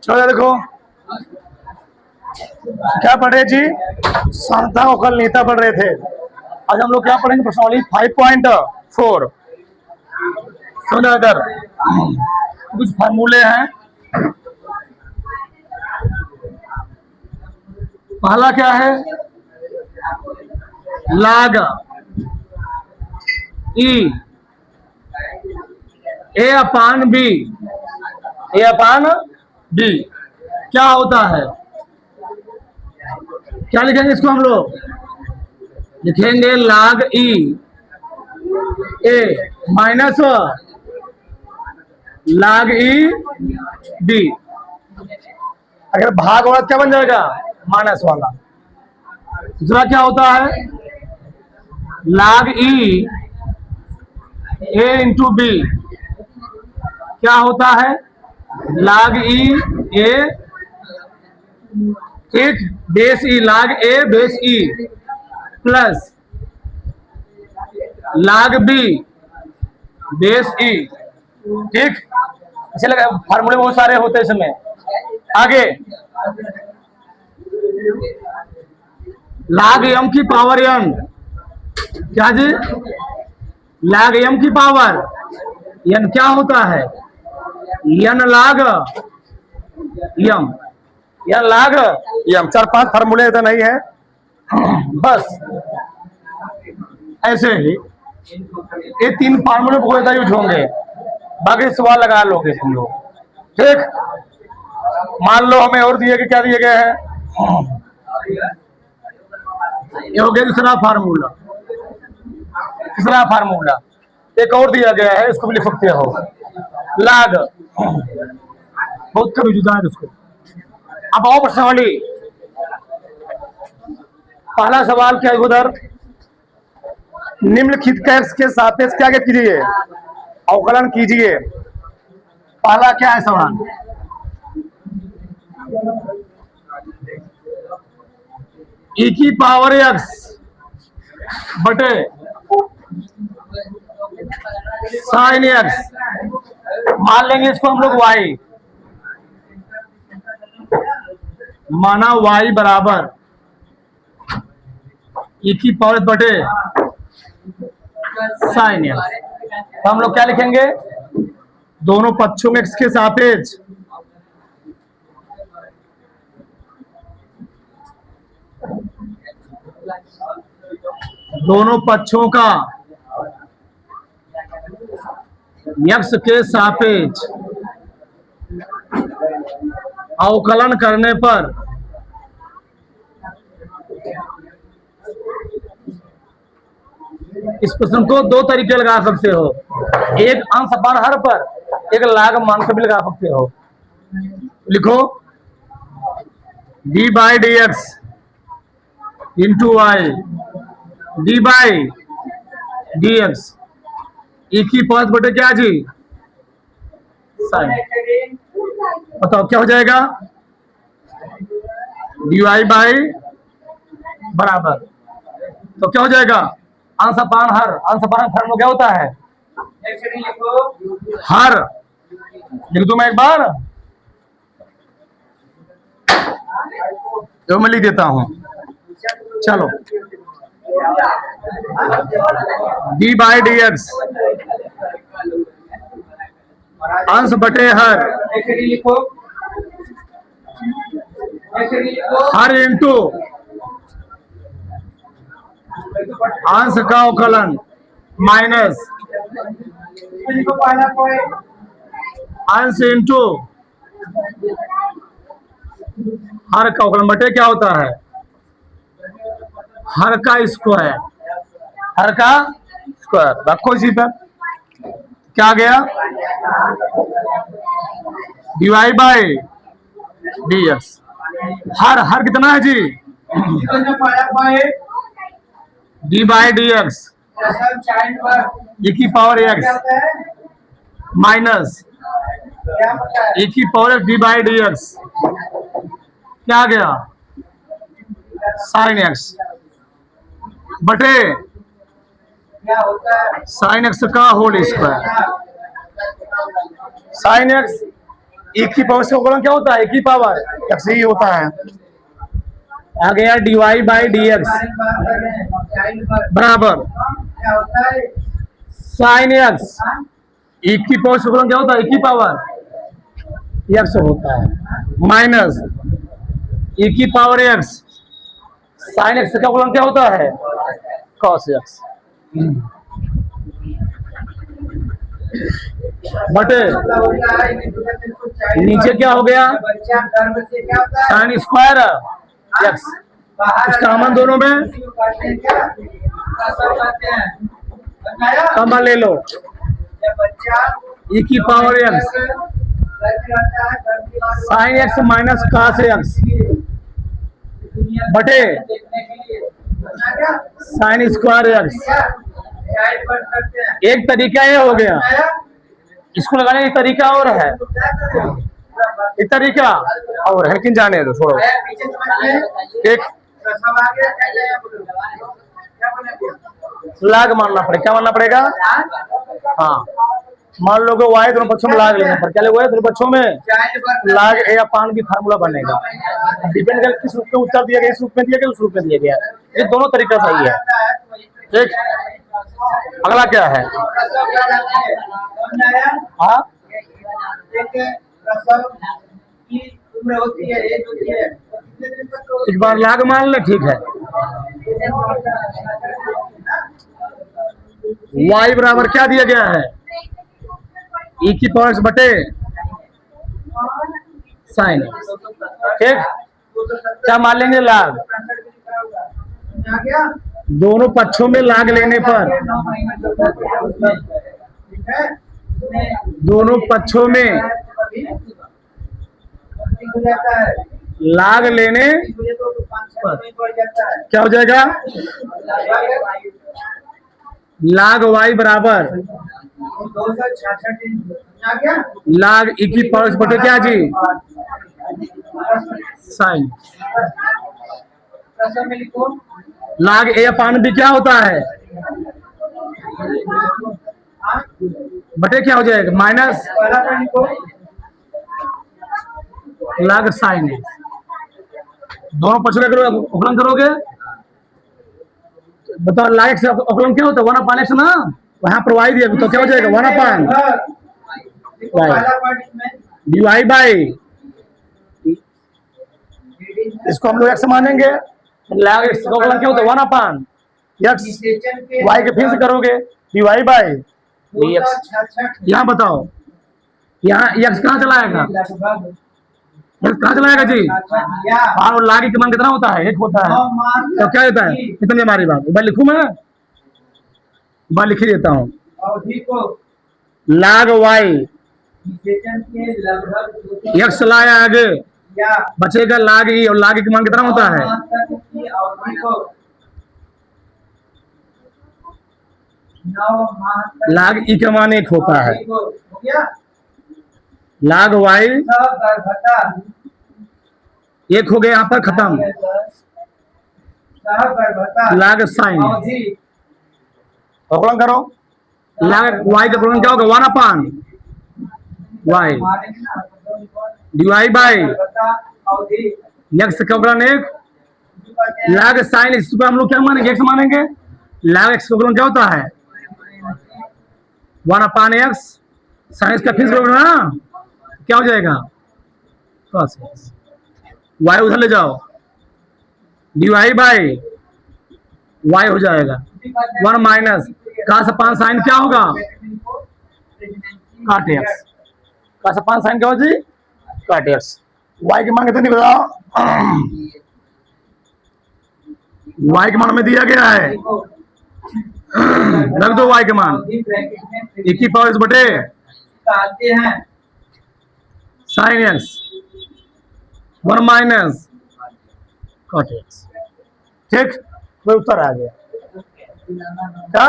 चलो देखो क्या पढ़ रहे जी, सांता और कल नीता पढ़ रहे थे। आज हम लोग क्या पढ़ेंगे, प्रश्नावली 5.4। समझ इधर कुछ फार्मूले हैं। पहला क्या है, लाग ई ए अपान बी, ए अपान बी क्या होता है, क्या लिखेंगे इसको हम लोग, लिखेंगे लाग ई ए माइनस लाग ई बी। अगर भाग वाला क्या बन जाएगा, माइनस वाला। दूसरा क्या होता है, लाग ई ए इंटू बी क्या होता है, लाग ई ए, ठीक, बेस ई, लाग ए बेस ई प्लस लाग बी बेस ई, ठीक। इसे लगा फार्मूले बहुत सारे होते हैं इसमें। आगे लाग एम की पावर एन, क्या जी, लाग एम की पावर एन क्या होता है, एन लाग यम, एन लाग यम। 4-5 फार्मूले तो नहीं है, बस ऐसे ही ये 3 फार्मूले बहुत ज्यादा यूज होंगे, बाकी सवाल लगा लोगे तुम लोग, ठीक। मान लो हमें और दिए कि क्या दिए गए हैं, ये हो गया दूसरा फार्मूला। तीसरा फार्मूला एक और दिया गया है, इसको भी लिख सकते हो, लाग, बहुत कभी जुदा है उसको। अब आओ प्रश्नावली, पहला सवाल क्या है उधर, निम्नलिखित x के सापेक्ष क्या कीजिए, अवकलन कीजिए। पहला क्या है सवाल, e की पावर x बटे साइन x, मान लेंगे इसको हम लोग y, माना y बराबर e की पावर बटे साइन x। तो हम लोग क्या लिखेंगे, दोनों पक्षों में x के सापेक्ष दोनों पक्षों का x के सापेक्ष अवकलन करने पर इस प्रश्न को 2 तरीके लगा सकते हो, एक अंश अपान हर पर, एक लाग मान से भी लगा सकते हो। लिखो d by D x into y d by D x e की पांच बटे क्या जी, साइन। बताओ क्या हो जाएगा, डी वाई बाई बराबर, तो क्या हो जाएगा, अंश अपान हर, अंश अपान फॉर्मूला क्या होता है, हर, लिख दूं मैं एक बार, तो मैं लिख देता हूं, चलो डी बाई डी एक्स अंश बटे हर इंटू अंश का अवकलन माइनस अंश इंटू हर का अवकलन बटे क्या होता है, हर का स्क्वायर, हर का स्क्वायर रखो इसी पर, क्या गया, डीवाई बाई डी एक्स, हर हर कितना है जी, d by D x e की पावर एक्स माइनस e की power x d by D x, क्या गया, साइन एक्स बटे साइन एक्स का होल स्क्वायर, साइन एक्स एक की पावर से क्या होता है? एक की पावर एक्स ही होता है। आ गया dy बाई डी एक्स बराबर साइन एक्स। एक की पावर से क्या होता है? एक की पावर एक्स होता है माइनस एक की पावर एक्स साइन एक्स का फलन क्या होता है? कॉस एक्स बटे नीचे क्या हो गया? साइन स्क्वायर एक्स कॉमन दोनों में कॉमन ले लो। e की power x sign x minus cos x बटे साइन स्क्वायर एक्स। एक तरीका ये हो गया, इसको लगाने का तरीका और है, एक तरीका और है लेकिन जाने दो छोड़ो। एक लाग मानना पड़ेगा। क्या मानना पड़ेगा? हाँ मान लो कि वाई दोनों पक्षों में लाग लेने पर क्या लगेगा? दोनों पक्षों में लाग ए अपान की फार्मूला बनेगा। डिपेंड कर किस रूप में उत्तर दिया गया, इस रूप में दिया गया उस रूप में दिया गया। ये दोनों तरीका सही है। ठीक, अगला क्या है? हाँ एक बार लाग मान ले। ठीक है, y बराबर क्या दिया गया है? e की पावर एक्स बटे साइन। ठीक, क्या मान लेंगे? लाग। दोनों पक्षों में लाग लेने पर, दोनों पक्षों में लाग लेने पर क्या हो जाएगा? लाग y बराबर लाग e की पावर एक्स बटे क्या जी? साइन। लाग ए अपान बी क्या होता है? बटे क्या हो जाएगा? माइनस लाग साइन। दोनों पक्ष में अवकलन करोगे, बताओ लाग एक्स अवकलन क्या होता है? 1 अपान एक्स ना, वहां पर y दिया तो क्या हो जाएगा? 1 अपान डी वाई बाई, इसको हम लोग एक्स मानेंगे। लाग एक्स का अवकलन क्या होता है? 1 अपान एक्स। वाई के फिर से करोगे D Y by D X. यहाँ बताओ, यहाँ एक्स कहाँ चला आएगा? कहाँ चला आएगा जी? और लाग की मान कितना होता है? 1 होता है। तो क्या होता है? कितनी हमारी बात बार लिखूं मैं? बार लिख ही देता हूँ। लाग वाई एक्स लाया आगे बचेगा लाग ई, और लाग की मान कितना होता है? लाग ई का मान 1 होता है। लाग वाई 1 हो गया, यहाँ पर खत्म। लाग साइन अवकलन करो। लाग वाई का अवकलन क्या होगा? 1 upon y d Y by x का अवकलन 1 लाग साइन एक्स को हम लोग क्या मानेंगे? एक्स मानेंगे। लाग एक्स का अवकलन क्या होता है? 1 अपान एक्स साइन एक्स का फिर से ना क्या हो जाएगा? cos x. वाई उधर ले जाओ, डी वाई बाई वाई हो जाएगा 1 माइनस cos अपान साइन क्या होगा? काट एक्स। cos अपान साइन क्या हो जी? काट एक्स। वाई की मान कितनी बताओ? वाई के मान में दिया गया है, रख दो वाई के मान। एक ही पावर बटे sine X 1 minus cot X. ठीक, कोई उत्तर आ गया? क्या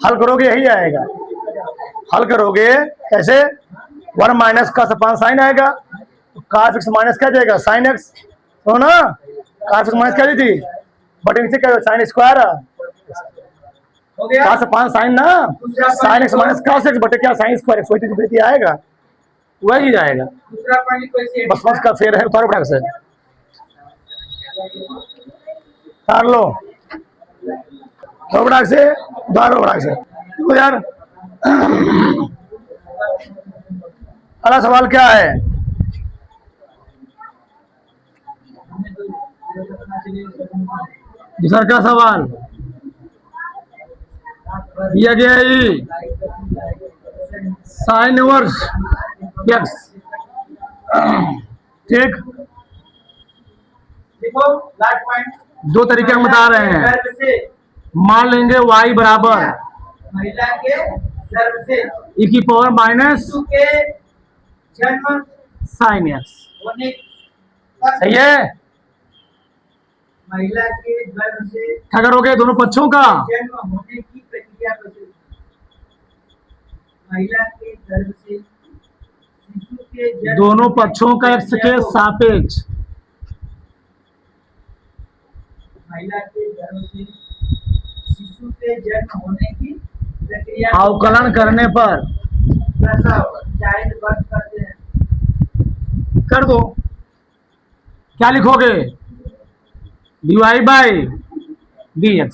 हल करोगे? यही आएगा। हल करोगे कैसे? 1 माइनस का अपान साइन आएगा, cos एक्स माइनस क्या जाएगा? Sine x. तो ना cos एक्स माइनस क्या थी? बटे नीचे क्या? Sine square cos upon sine ना, sine x minus cos x बटे क्या? Sine square x. वही आएगा। वही जाएगा। दूसरा पॉइंट कोई से बस बस का फेर है, उतारो फटाक से, उतार लो, फटाक से उतारो, फटाक से। देखो यार, अगला सवाल क्या है? दूसरा क्या सवाल दिया गया है? Sine inverse x. ठीक, देखो लास्ट पॉइंट दो तरीके हम बता रहे हैं। गर्भ से मान लेंगे y बराबर महिला के गर्भ से e की पावर माइनस शिशु के जन्म साइन एक्स। होने सही है? महिला के गर्भ से क्या करोगे दोनों पक्षों का? जन्म होने की प्रक्रिया प्रचलित। महिला के गर्भ से शिशु के जन्म दोनों पक्षों का x के सापेक्ष महिला के गर्भ से शिशु के जन्म होने की प्रक्रिया अवकलन करने पर प्रसव चाइल्ड बर्थ करते हैं। कर दो। क्या लिखोगे? dy by dx।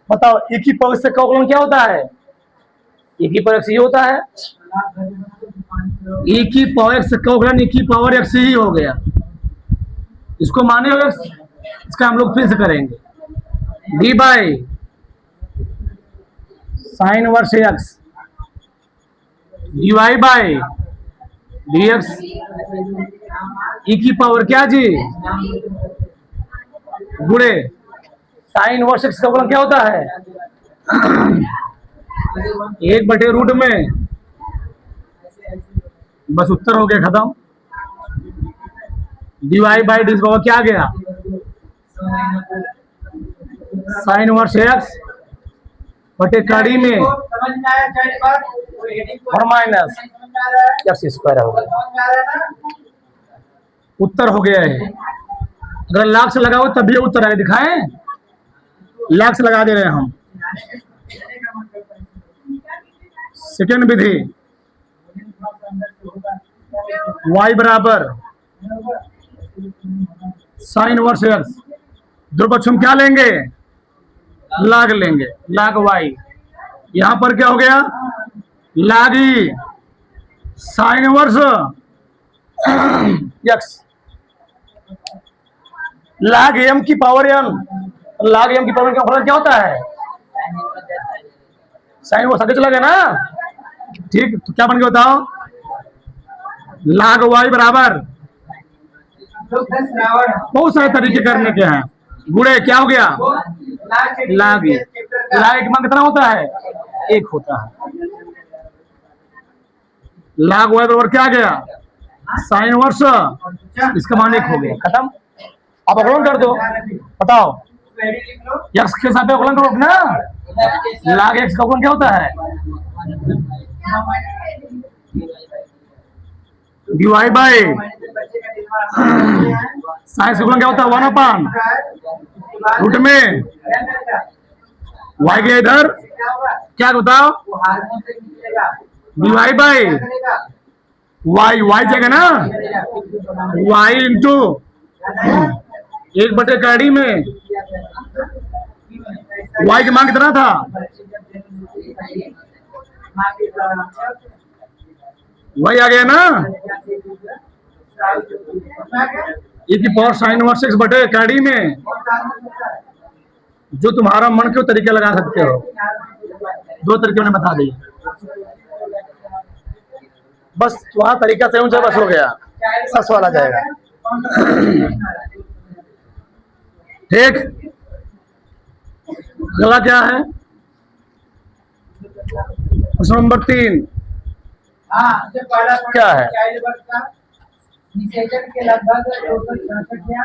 बताओ e की पावर से का अवकलन क्या होता है? e की पावर x ही होता है। e की पावर x का अवकलन e की पावर x ही हो गया। इसको माने हो, इसका हम लोग फिर से करेंगे। D by sine verse x d Y by D x e की पावर क्या जी गुणे साइन वर्स एक्स का अवकलन क्या होता है? 1/रूट में। बस उत्तर हो गया, खत्म। डिवाइड बाई डी पावर क्या आ गया? साइन वर्स एक्स बटे कड़ी में समझ में आया चाइल्ड बर्थ और हेडिंग को और माइनस समझ में आ रहा है? एक्स स्क्वायर हो गया। समझ में आ रहा है ना? उत्तर हो गया है। अगर लाख से लगाओ तब भी उत्तर आए, दिखाएं? लाख से लगा दे रहे हैं हम। सेकेंड विधि y बराबर साइन वर्स एक्स, दो पक्षों में क्या लेंगे? लाग लेंगे, लाग y। यहां पर क्या हो गया? लाग ई साइन वर्स एक्स लाग m की पावर n। लाग m की पावर का फलन क्या होता है? साइन वर्स आगे चला गया ना। ठीक, तो क्या बन गया बताओ? लाग y बराबर, बहुत सारे तरीके करने के हैं। गुणे क्या हो गया? लाग ई। लाग मान कितना होता है? 1 होता है। लाग y बराबर क्या आ गया? साइन वर्स, इसका मान 1 हो गया, खत्म। अब अवकलन कर दो, बताओ x के साथ अवकलन करो ना। लाग x का अवकलन क्या होता है? dy बाई साइन से अवकलन क्या होता है? 1/रूट में y गया इधर, क्या बताओ? dy बाई y जगह ना y इंटू 1/कड़ी में y की मांग कितना था? वही आ गया ना, e की पावर साइन वर्स एक्स बटे कड़ी में। जो तुम्हारा मन के तरीके लगा सकते हो, 2 तरीके मैंने बता दिए। बस वहां तरीका से ऊंचा बस हो गया, सब सवाल आ जाएगा। ठीक, अगला क्या है? प्रश्न नंबर 3 क्या है? चाइल्ड बर्थ का निषेचन के लगभग 266 या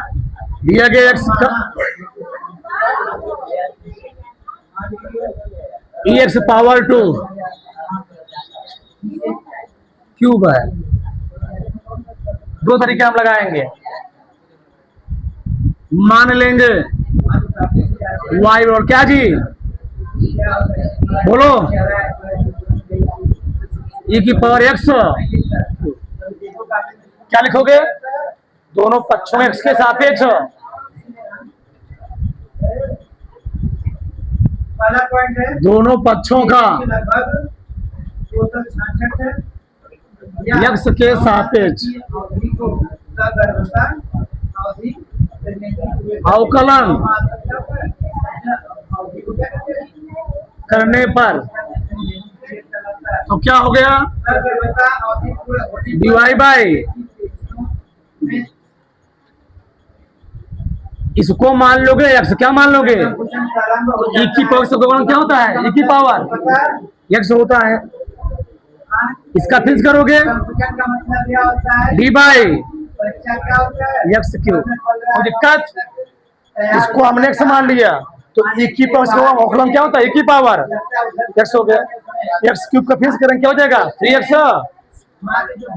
दिया गया एक्स एक्स पावर 2 क्यूब है। 2 तरीके हम लगाएंगे। मान लेंगे y और क्या जी बोलो? ई की पावर एक्स, देखो काफी क्या लिखोगे? दोनों पक्षों में एक्स के सापेक्ष पहला पॉइंट है दोनों पक्षों का लगभग टोटल 66 है यक्स के सापेक्ष अवधि को सगर्भता अवधि करने की अवकलन अवधि को क्या कहते हैं? करने पर तो क्या हो गया? सगर्भता अवधि पूरा होने dy बाई में इसको मान लोगे, एक्स क्या मान लोगे? संकुचन प्रारंभ हो ई की पावर से गुणन क्या होता है? ई की पावर एक्स होता है। इसका फिक्स करोगे संकुचन का मतलब क्या होता है? डी बाई परीक्षा क्या होता है? X cube. और दिक्कत इसको हमने एक्स मान लिया तो ई की पावर से अवकलन क्या होता है? ई की पावर एक्स हो गया। एक्स क्यूब का फिक्स करेंगे क्या हो जाएगा? 3x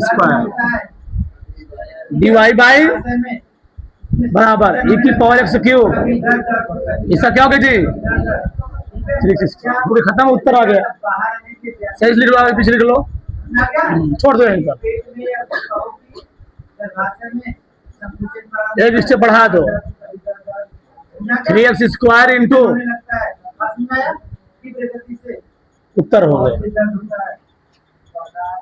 square D Y by बराबर ई की पावर एक्स क्यूब। इसका क्या हो गया जी? 3x पूरे खत्म, उत्तर आ गया। सही से लिख लो, आगे पीछे लिख लो, छोड़ दो यहीं पर, एक स्टेप बढ़ा दो। 3x स्क्वायर इंटू उत्तर हो गए।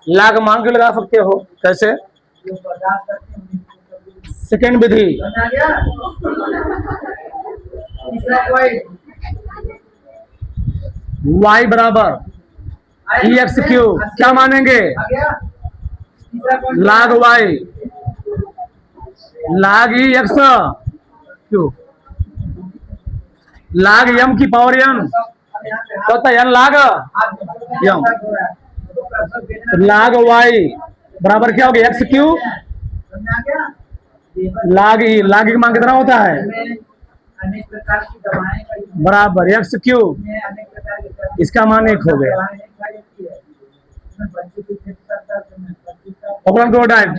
लाग मान के लगा सकते हो, कैसे? सेकेंड विधि y बराबर ई एक्स क्यूब, क्या मानेंगे? लाग y लाग ई एक्स क्यूब लाग m की पावर n, क्या होता है? n लाग m लाग y बराबर क्या हो गया? एक्स क्यूब लाग ई की मान कितना होता है? अनेक प्रकार की दवाएं बराबर एक्स क्यूब, अनेक प्रकार की इसका मान 1 हो गया। अवकलन को diet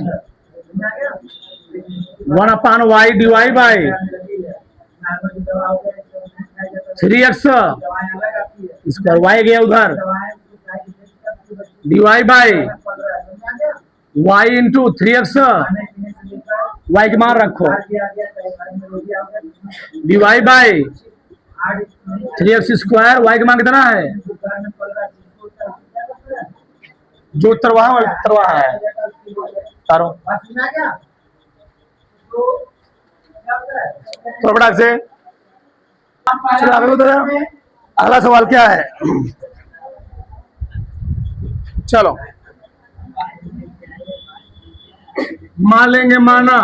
1/y dy by 3x square, y गया उधर, dy by y into 3x, y के मान रखो, dy by 3x square, y के मान कितना है? जो उत्तर वहां है तारो तो बड़ा से। चलो आगे बताओ, अगला सवाल क्या है? चलो मान लेंगे, माना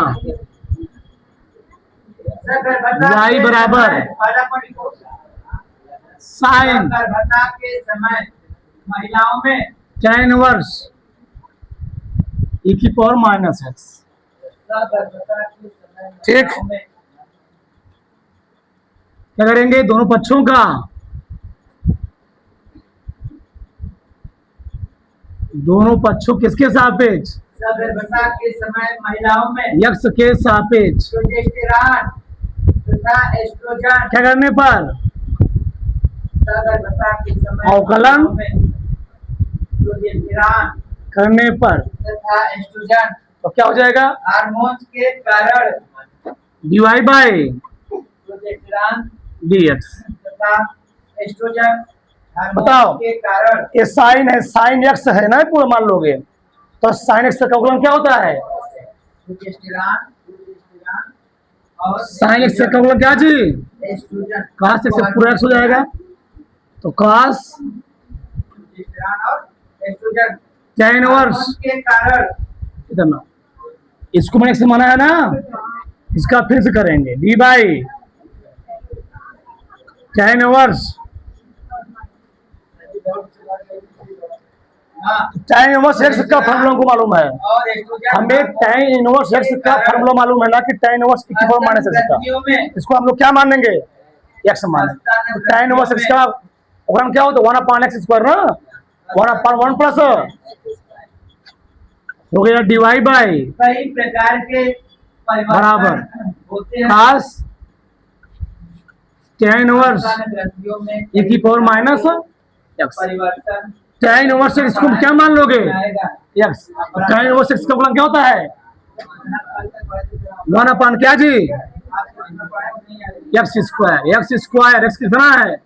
y बराबर साइन गर्भता के समय महिलाओं में tan इनवर्स e की पावर माइनस एक्स, गर्भता के समय ठीक। महिलाओं में क्या करेंगे? दोनों पक्षों का किसके सापेक्ष? गर्भता के समय महिलाओं में यक्स के सापेक्ष प्रोजेस्टेरॉन तथा एस्ट्रोजन क्या करने पर? गर्भता के समय अवकलन प्रोजेस्टेरॉन करने पर तथा एस्ट्रोजन तो क्या हो जाएगा? हार्मोन्स के कारण dy बाई प्रोजेस्टेरॉन dx। तथा एस्ट्रोजन बताओ। हार्मोन्स के कारण ये साइन है, साइन एक्स है ना, पूरा मान लोगे तो साइन एक्स का अवकलन क्या होता है? प्रोजेस्टेरॉन और साइन एक्स का अवकलन क्या जी? एस्ट्रोजन cos x से पूरा एक्स हो जाएगा तो cos प्रोजेस्टेरॉन और एस्ट्रोजन tan इनवर्स हार्मोन्स के कारण इधर ना, इसको मैंने एक्स माना है ना, इसका फिर से करेंगे d by tan inverse tan inverse x का फॉर्मूला को मालूम है और एस्ट्रोजन हमें, tan इनवर्स एक्स का फॉर्मूला मालूम है ना कि tan इनवर्स e की पावर माइनस एक्स का, ग्रंथियों में इसको हम लोग क्या मानेंगे? एक्स मानेंगे। तो tan इनवर्स एक्स का अवकलन क्या होता है? 1/x स्क्वायर ना, 1/1 प्लस हो गया dy बाई कई प्रकार के बराबर परिवर्तन होते हैं cos tan इनवर्स ग्रंथियों में e की पावर माइनस एक्स। परिवर्तन tan इनवर्स एक्स को क्या मान लोगे? एक्स। tan इनवर्स एक्स का फलन क्या होता है? 1 क्या जी? X square. X square x कितना है?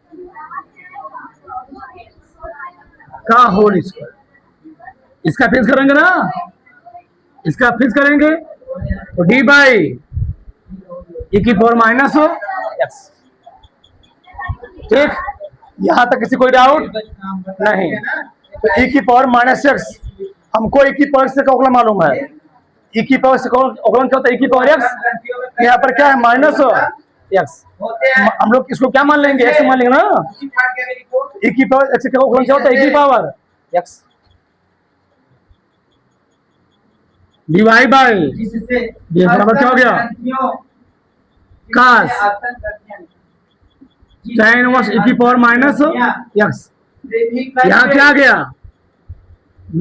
का होल स्क्वायर। इसका फिक्स करेंगे ना, इसका फिक्स करेंगे तो डी बाई ई की पावर माइनस हो एक्स। ठीक, यहां तक किसी कोई डाउट नहीं? तो ई की पावर माइनस एक्स, हमको ई की पावर से का मालूम है। ई की पावर से क्या होता है? ई की पावर एक्स, यहाँ पर क्या है? Minus x. हम लोग इसको क्या मान लेंगे? एक्स मान लेंगे ना। ई की पावर एक्स क्या होता है? ई की पावर एक्स डिवाइड बाई ये बराबर क्या हो गया? कास tan इनवर्स ई की पावर माइनस एक्स। यहाँ क्या आ गया?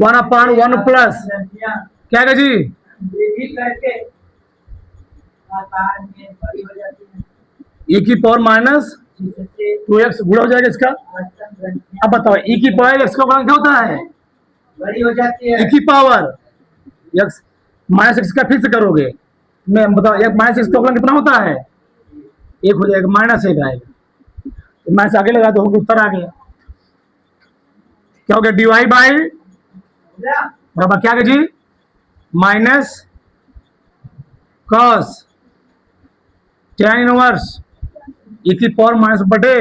1/1 प्लस क्या है जी? ई की पावर माइनस 2x गुणा हो जाएगा इसका। अब बताओ ई की पावर एक्स का क्या होता है? बड़ी हो जाती है। ई की पावर एक्स माइनस एक्स का फिक्स करोगे, मैं बताओ एक माइनस एक्स का फलन कितना होता है? 1 हो जाएगा, माइनस 1 आएगा। तो माइनस आगे लगा दो, उत्तर आ गया। क्या हो गया? डिवाइड बाई बराबर क्या है जी? Minus cos tan inverse e की पावर माइनस बटे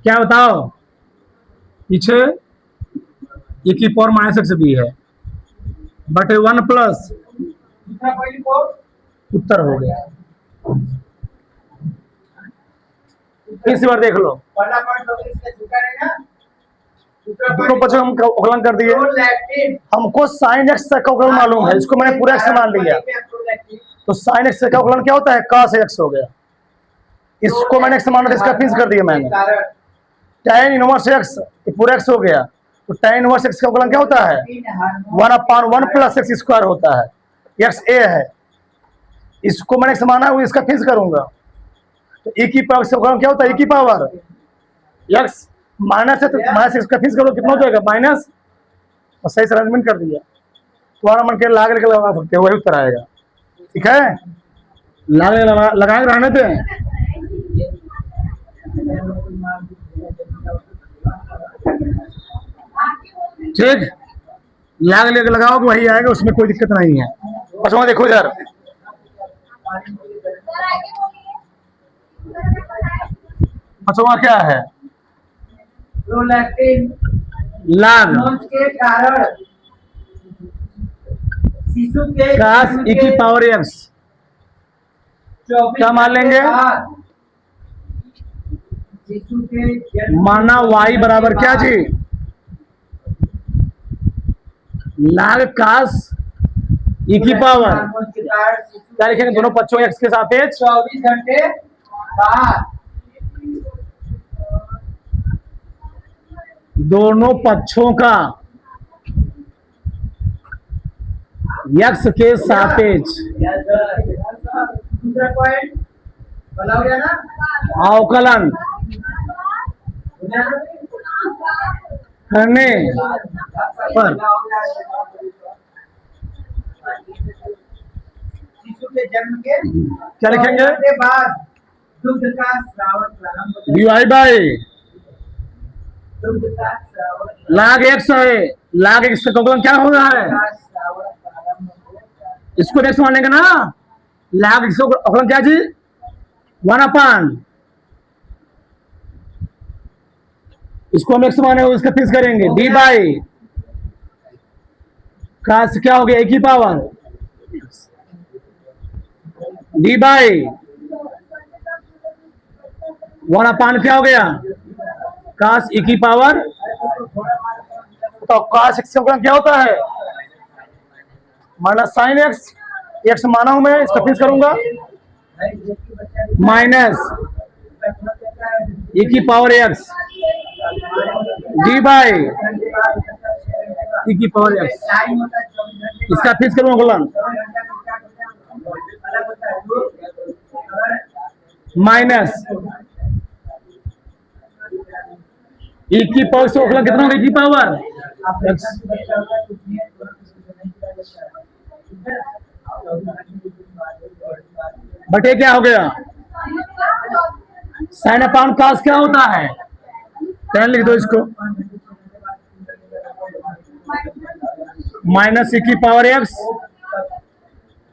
क्या बताओ पीछे? ई की पावर माइनस एक्स भी है बटे 1 प्लस उत्तर हो गया। इस बार देख लो, दोनों बच्चों हम अवकलन कर दिए। हमको साइन एक्स का अवकलन मालूम है, इसको मैंने पूरा एक्स मान लिया। तो साइन एक्स का अवकलन क्या होता है? cos एक्स हो गया। इसको मैंने एक्स माना था, इसका फिक्स कर दिया मैंने। tan इनवर्स एक्स पूरा एक्स हो गया। तो tan इनवर्स एक्स का अवकलन क्या होता है? 1/1 प्लस एक्स स्क्वायर होता है। एक्स ए है, इसको मैंने एक्स माना है, इसका फिक्स करूंगा। तो e की पावर से क्या होता है? e की पावर एक्स माइनस है तो माइनस एक्स का फिक्स करो, कितना हो जाएगा? माइनस। और सही से अरेंजमेंट कर दिया। तुम्हारा मन के लाग लगा सकते हो, वही उत्तर आएगा। ठीक है, लगाए रहने दें। ठीक, लाग लेके लगाओ तो वही आएगा, उसमें कोई दिक्कत नहीं है। बस देखो इधर, अच्छा क्या है? लाग के कारण शिशु के कास ई की पावर एक्स क्या मान लेंगे? शिशु के माना y बराबर क्या जी? लाग कास ई की पावर क्या लिखेंगे? दोनों पक्षों एक्स के सापेक्ष 24 घंटे बाद दोनों पक्षों का एक्स के सापेक्ष दूसरा पॉइंट बोला हो गया ना, अवकलन करने पर शिशु के जन्म के क्या लिखेंगे? के बाद दुग्ध का श्रावण प्रारंभ हो डिवाइड बाई दुग्ध का श्रावण लाग एक्स है। लाग एक्स का अवकलन क्या हो रहा है? श्रावण प्रारंभ हो जाता है। इसको एक्स मान लेंगे ना। लाग एक्स का अवकलन क्या जी? 1/, इसको हम एक्स माने, इसका फिक्स करेंगे। डी बाई का क्या हो गया? एक ही पावर डी बाई 1/, क्या हो गया? कास ई की पावर। तो कास एक्स का क्या होता है? Minus sine x. एक्स माना हूं मैं, इसका फिक्स करूंगा। माइनस ई की power x d by E की पावर एक्स, इसका फिक्स करूंगा फलन। माइनस ई की पावर से अगला कितना होगा? ई की पावर ऑपरेशन से बच्चा होगा कुछ नहीं है, तुरंत उसको नहीं किया जाता है, ठीक है। बटे क्या हो गया, साइन अपान कास क्या होता है, टेन लिख दो इसको, माइनस e की पावर x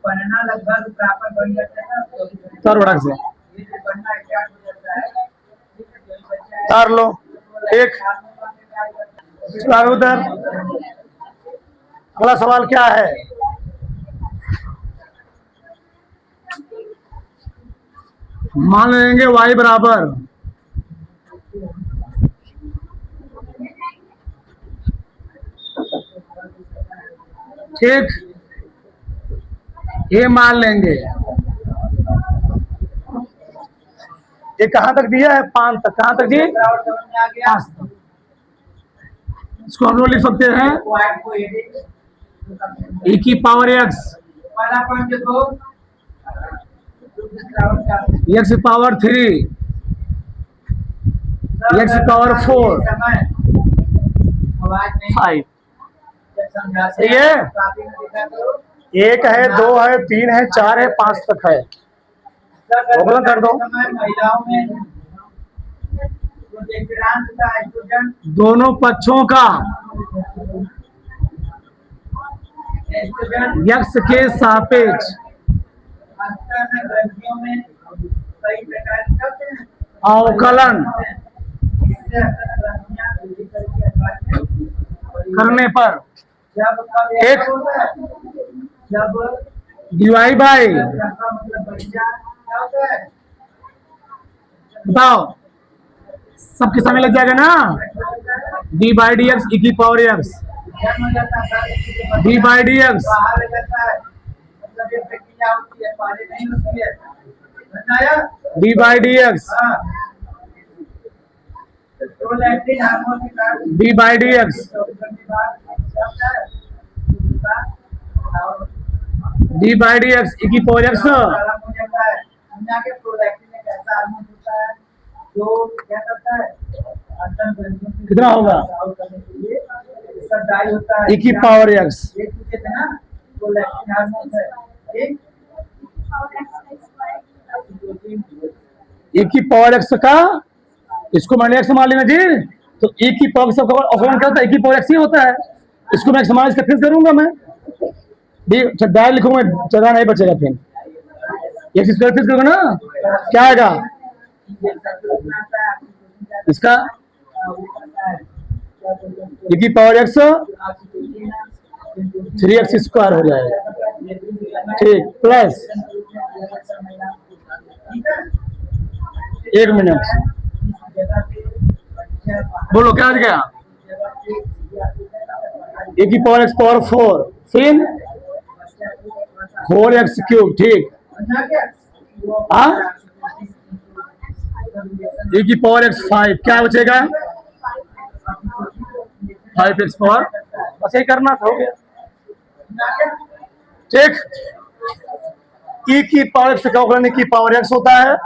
बनना लगभग बराबर बन जाता है ना, तर बढ़क से ये जो बनना स्टार्ट हो जाता है, तार लो एक। उधर अगला सवाल क्या है, मान लेंगे y बराबर ठीक, ये मान लेंगे, ये कहां तक दिया है, 5 तक, कहां तक जी, बराबर समझ में आ गया। 5 तक। इसको हम लोग लिख सकते हैं पॉइंट को एडिट e की पावर x, पहला पॉइंट देखो, x की पावर 3, x की पावर 4, आवाज नहीं 5, जब समझाते सही है? हैं, कॉपी में लिखा करो। 1 है, 2 है, 3 है, 4 है, 5 तक है। अगला कर दो, महिलाओं में जो दिव्यांग था स्टूडेंट दोनों पक्षों का स्टूडेंट x के सापेक्ष अंतर में ग्रंथियों में कई प्रकार के होते हैं, अवकलन इससे ग्रंथियां दूरी करके आकार में करने पर जब कब एक होता है, जब डिवाइड बाय, का मतलब बच्चा क्या होता है, बताओ सबके सामने लग जाएगा ना, d by D x e की पावर x, जन्म हो जाता है d बाई डी एक्स बाहर हो जाता है, मतलब ये प्रक्रिया होती है, पहले नहीं होती है, बताया। d बाई डी एक्स हाँ, प्रोलैक्टिन हार्मोन के कारण d बाई डी एक्स 24 घंटे बाद क्या होता है, d by D x e की पावर x खत्म हो जाता है। दुनिया के प्रोलैक्टिन एक ऐसा हार्मोन होता है जो क्या करता है, अंदर ग्रंथियों की कितना होगा, साफ करने के लिए सप्लाई होता है। e की पावर x, ये पूछे थे ना, प्रोलैक्टिन हार्मोन है, ठीक। e की पावर x का, इसको मैंने x मान लेना जी, तो e की पावर x का अवकलन क्या होता है, e की पावर x ही होता है, इसको मैं समाज का फिर करूंगा मैं, डायरेक्ट लिखूंगा, जगह नहीं बचेगा, फिर x स्क्वायर फिर करूंगा ना, क्या आएगा इसका, e की पावर x 3x स्क्वायर हो जाएगा, ठीक, प्लस 1 मिनट, बोलो क्या आ गया, e की पावर x पावर 4, फिर 4x क्यूब, ठीक, हाँ, e की पावर x 5, क्या बचेगा 5x पावर, बस यही करना था, हो गया, ठीक। e की पावर x का अवकलन e की पावर x होता है,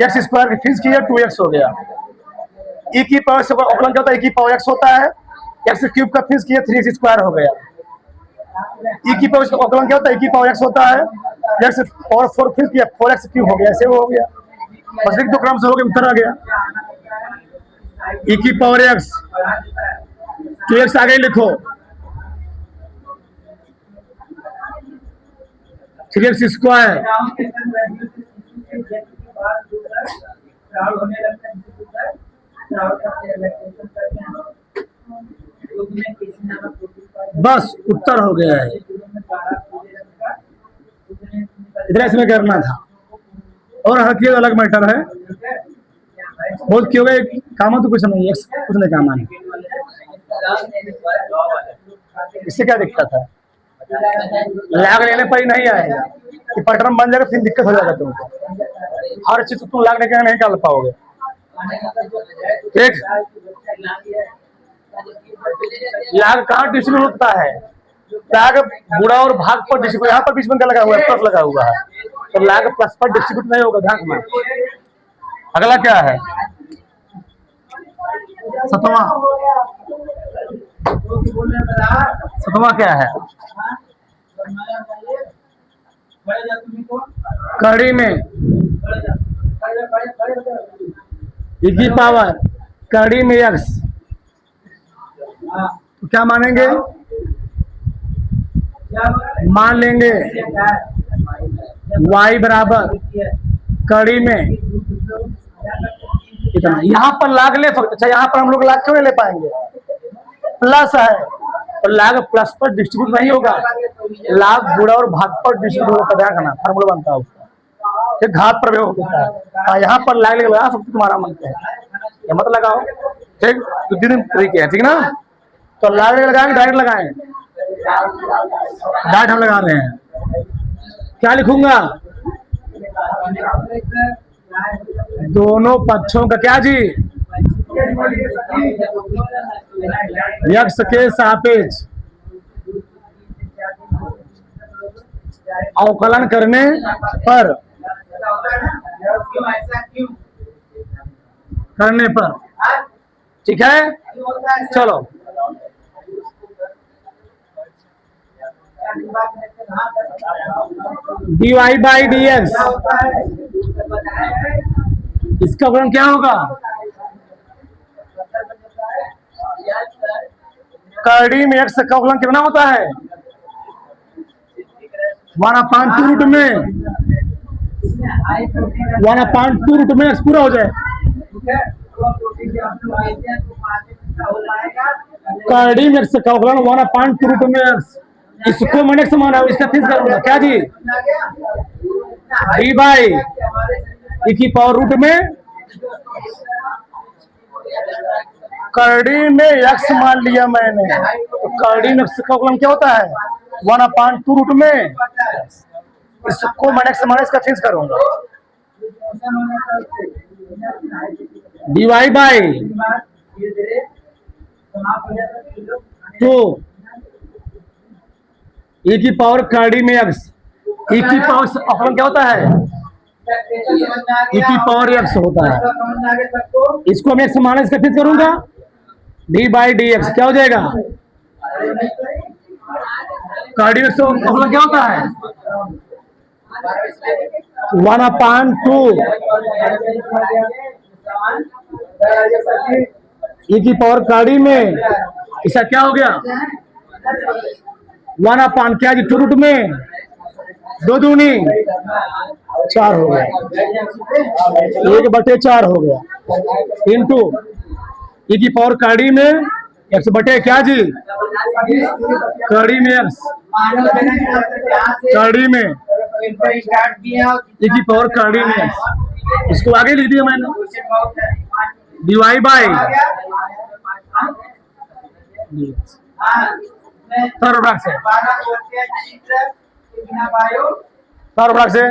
x स्क्वायर फिक्स किया 2x हो गया, e की पावर x का अवकलन क्या होता है, e की पावर x होता है, x क्यूब का फिक्स किया 3x स्क्वायर हो गया, e की पावर x का अवकलन क्या होता है, e की पावर x होता है, x पावर 4 फिक्स किया 4x क्यूब हो गया, ऐसे वो हो गया, बस एक दो क्रम से हो गया, उत्तर आ गया, e की पावर x 2x आगे लिखो, 3x स्क्वायर, बस उत्तर हो गया है, इतना इसमें करना था, और हकीकत अलग मैटर है, बहुत क्यों गए काम तो कुछ नहीं, कुछ नहीं काम है, इससे क्या दिक्कत है, लाग लेने पर ही नहीं आएगा, कि पैटर्न बन जाएगा फिर दिक्कत हो जाएगा तुमको, हर चीज तुम लाग लेके नहीं डाल पाओगे, ठीक। लाग कहाँ डिस्ट्रीब्यूट होता है, लाग बुढ़ा और भाग पर डिस्ट्रीब्यूट, यहाँ पर बीच में क्या लगा हुआ है, प्लस लगा हुआ है, तो लाग प्लस पर डिस्ट्रीब्यूट नहीं होगा, ध्यान में। अगला क्या है, 7वां, जो कि बोलने वाला सतवां क्या है? हाँ बनाया चाहिए बड़े जा तुम्ही को कड़ी में बड़े जा e की पावर कड़ी में x, हाँ तो क्या मानेंगे? क्या मान लेंगे y बराबर कड़ी में इतना। यहाँ पर लाग ले सकते। अच्छा, यहाँ पर हम लोग लाग क्यों नहीं ले पाएंगे? प्लस है तो लाग प्लस पर डिस्ट्रीब्यूट नहीं होगा, लाग गुणा और भाग पर डिस्ट्रीब्यूट होगा। ध्यान रखना, फार्मूला बनता है उसका, फिर घात प्रयोग होता है। यहाँ पर लाग लगा सकते, तुम्हारा मन है ये मत लगाओ। ठीक, तो तीन तरीके हैं, ठीक ना? तो लाग लगाएंगे, डायरेक्ट लगाएं, डायरेक्ट हम लगा रहे हैं। क्या लिखूंगा? दोनों पक्षों का क्या जी? यक्ष के सापेक्ष अवकलन करने पर ठीक है। चलो, dy बाई डी एक्स, इसका अवकलन क्या होगा? कड़ी में x का अवकलन कितना होता है? 1/2 रूट में 1/2 रूट में x पूरा हो जाए। कड़ी में x का अवकलन 1/2 रूट में x, इसको मैंने x माना, इसका फिक्स करूंगा क्या जी? डी बाई e की पावर रूट में कड़ी में x मान लिया मैंने, तो कड़ी में x का अवकलन क्या होता है? 1/2 रूट में, इसको मैंने x माना, इसका फिक्स करूंगा dy बाई 2 e की पावर कड़ी में x, e की पावर अवकलन क्या होता है? e की पावर x होता है, इसको मैं x माना, इसका फिक्स करूंगा डी बाई डी एक्स। क्या हो जाएगा? कड़ी में अवकलन क्या होता है? 1/2 e की पावर कड़ी में, इसका क्या हो गया? 1/, क्या जी? 2 रूट में 2 दूनी 4 हो गया, 1/4 हो गया, इंटू e की पावर कड़ी में x बटे क्या जी? कड़ी में x, कड़ी में e की पावर कड़ी में x, इसको आगे लिख दिया मैंने dy बाई सर्वभाग से